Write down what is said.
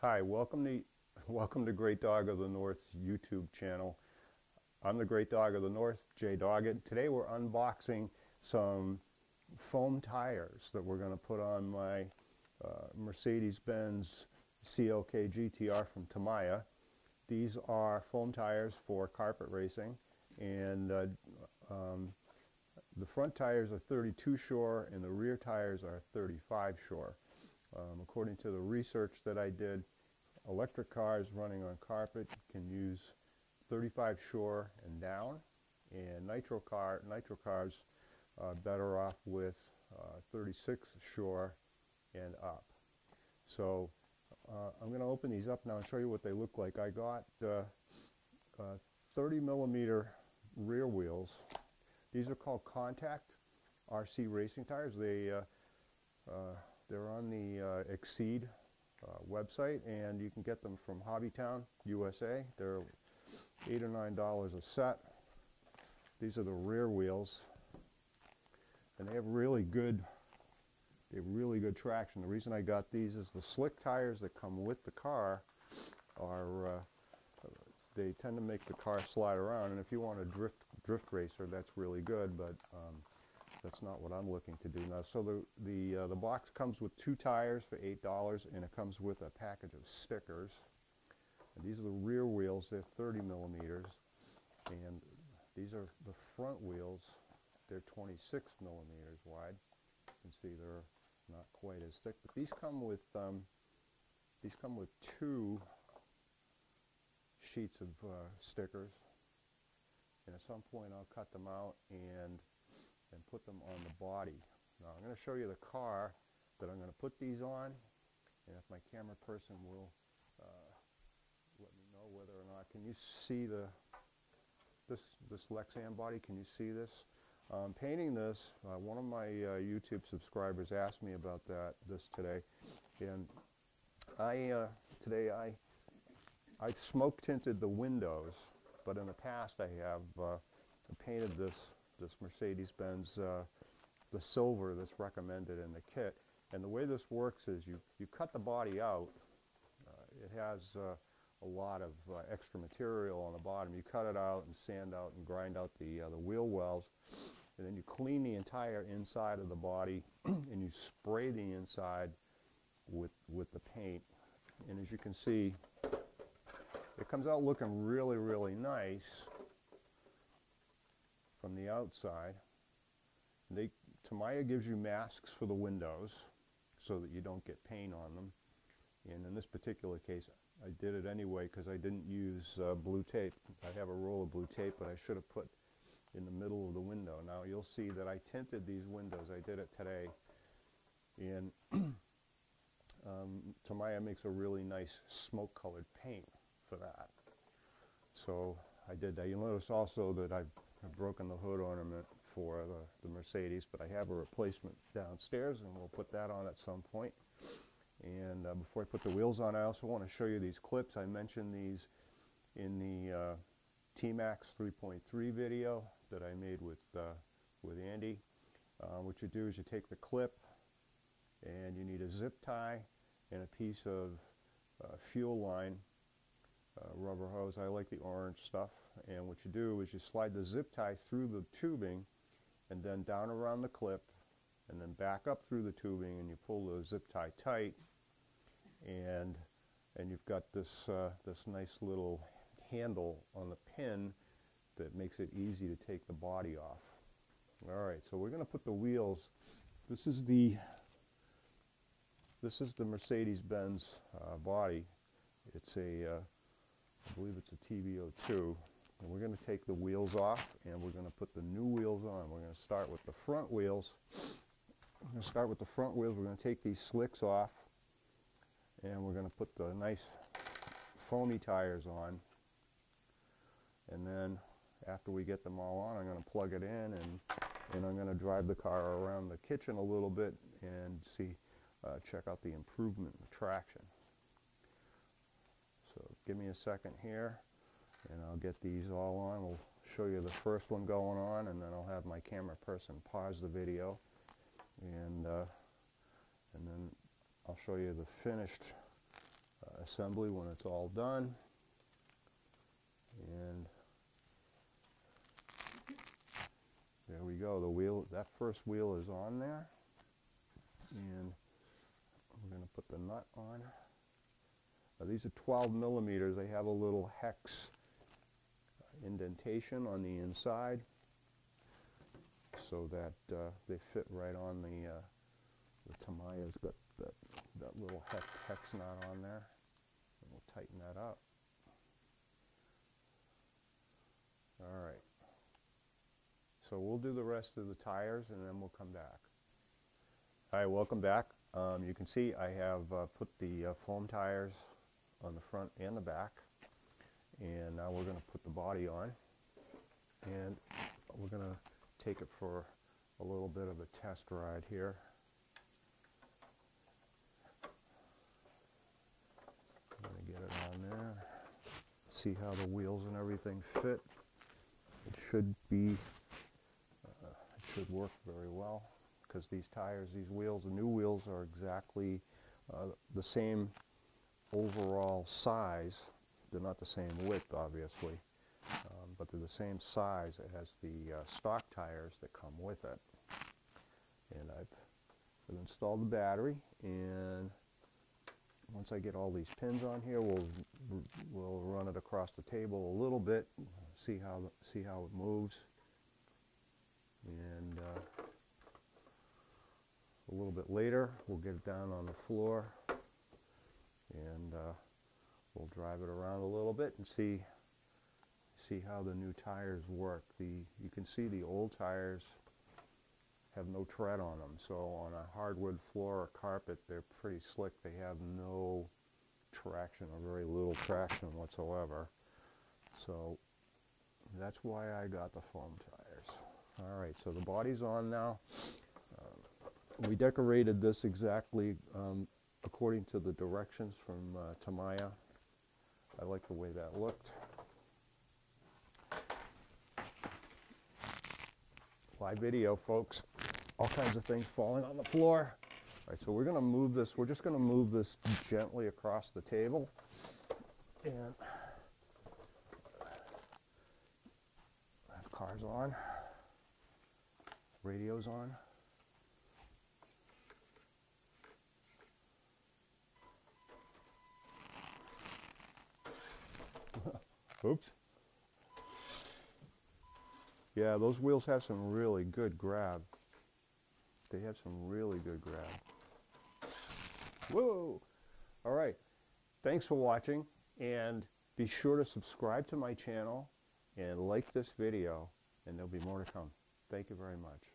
Hi, welcome to Great Dog of the North's YouTube channel. I'm the Great Dog of the North, Jay Doggett. Today we're unboxing some foam tires that we're going to put on my Mercedes-Benz CLK GTR from Tamiya. These are foam tires for carpet racing, and the front tires are 32 shore and the rear tires are 35 shore. According to the research that I did, electric cars running on carpet can use 35 shore and down, and nitro cars are better off with 36 shore and up. So I'm going to open these up now and show you what they look like. I got 30 millimeter rear wheels. These are called Contact RC racing tires. They're on the Exceed website, and you can get them from Hobbytown, USA. They're $8 or $9 a set. These are the rear wheels, and they have really good traction. The reason I got these is the slick tires that come with the car are they tend to make the car slide around, and if you want a drift racer, that's really good, but that's not what I'm looking to do now. So the box comes with 2 tires for $8, and it comes with a package of stickers. And these are the rear wheels. They're 30 millimeters, and these are the front wheels. They're 26 millimeters wide. You can see they're not quite as thick, but these come with 2 sheets of stickers, and at some point I'll cut them out and put them on the body. Now I'm going to show you the car that I'm going to put these on, and if my camera person will let me know whether or not. Can you see this Lexan body? Can you see this? Painting this, one of my YouTube subscribers asked me about this today, and today I smoke tinted the windows, but in the past I have painted this Mercedes-Benz the silver that's recommended in the kit. And the way this works is you cut the body out. It has a lot of extra material on the bottom. You cut it out and sand out and grind out the wheel wells, and then you clean the entire inside of the body and you spray the inside with the paint. And as you can see, it comes out looking really, really nice from the outside. Tamiya gives you masks for the windows so that you don't get paint on them. And in this particular case, I did it anyway because I didn't use blue tape. I have a roll of blue tape, but I should have put in the middle of the window. Now you'll see that I tinted these windows. I did it today, and Tamiya makes a really nice smoke-colored paint for that. So I did that. You'll notice also that I've broken the hood ornament for the Mercedes, but I have a replacement downstairs, and we'll put that on at some point. And before I put the wheels on, I also want to show you these clips. I mentioned these in the T-Max 3.3 video that I made with Andy. What you do is you take the clip, and you need a zip tie and a piece of fuel line rubber hose. I like the orange stuff. And what you do is you slide the zip tie through the tubing and then down around the clip, and then back up through the tubing, and you pull the zip tie tight, and you've got this nice little handle on the pin that makes it easy to take the body off. All right, so we're going to put the wheels. This is the Mercedes-Benz body. It's I believe it's a TB02. And we're going to take the wheels off, and we're going to put the new wheels on. We're going to start with the front wheels. We're going to take these slicks off, and we're going to put the nice foamy tires on. And then after we get them all on, I'm going to plug it in, and I'm going to drive the car around the kitchen a little bit and check out the improvement in the traction. So give me a second here, and I'll get these all on. We'll show you the first one going on, and then I'll have my camera person pause the video, and then I'll show you the finished assembly when it's all done. And there we go. The wheel, that first wheel is on there. And I'm going to put the nut on. These are 12 millimeters. They have a little hex indentation on the inside so that they fit right on the Tamiya's got that little hex nut on there. And we'll tighten that up. All right. So we'll do the rest of the tires and then we'll come back. All right, welcome back. You can see I have put the foam tires on the front and the back, and now we're going to put the body on, and we're going to take it for a little bit of a test ride here. I'm going to get it on there, see how the wheels and everything fit. It should be, it should work very well, because these tires, these wheels, the new wheels are exactly the same overall size. They're not the same width, obviously, but they're the same size as the stock tires that come with it. And I've installed the battery, and once I get all these pins on here, we'll run it across the table a little bit, see how it moves, and a little bit later we'll get it down on the floor, and we'll drive it around a little bit and see how the new tires work. You can see the old tires have no tread on them, so on a hardwood floor or carpet they're pretty slick. They have no traction or very little traction whatsoever. So that's why I got the foam tires. Alright, so the body's on now. We decorated this exactly according to the directions from Tamiya. I like the way that looked. Live video, folks. All kinds of things falling on the floor. All right, so we're going to move this. We're just going to move this gently across the table. And I have cars on, radios on. Oops. Yeah, those wheels have some really good grab. They have some really good grab. Whoa! All right. Thanks for watching, and be sure to subscribe to my channel and like this video, and there'll be more to come. Thank you very much.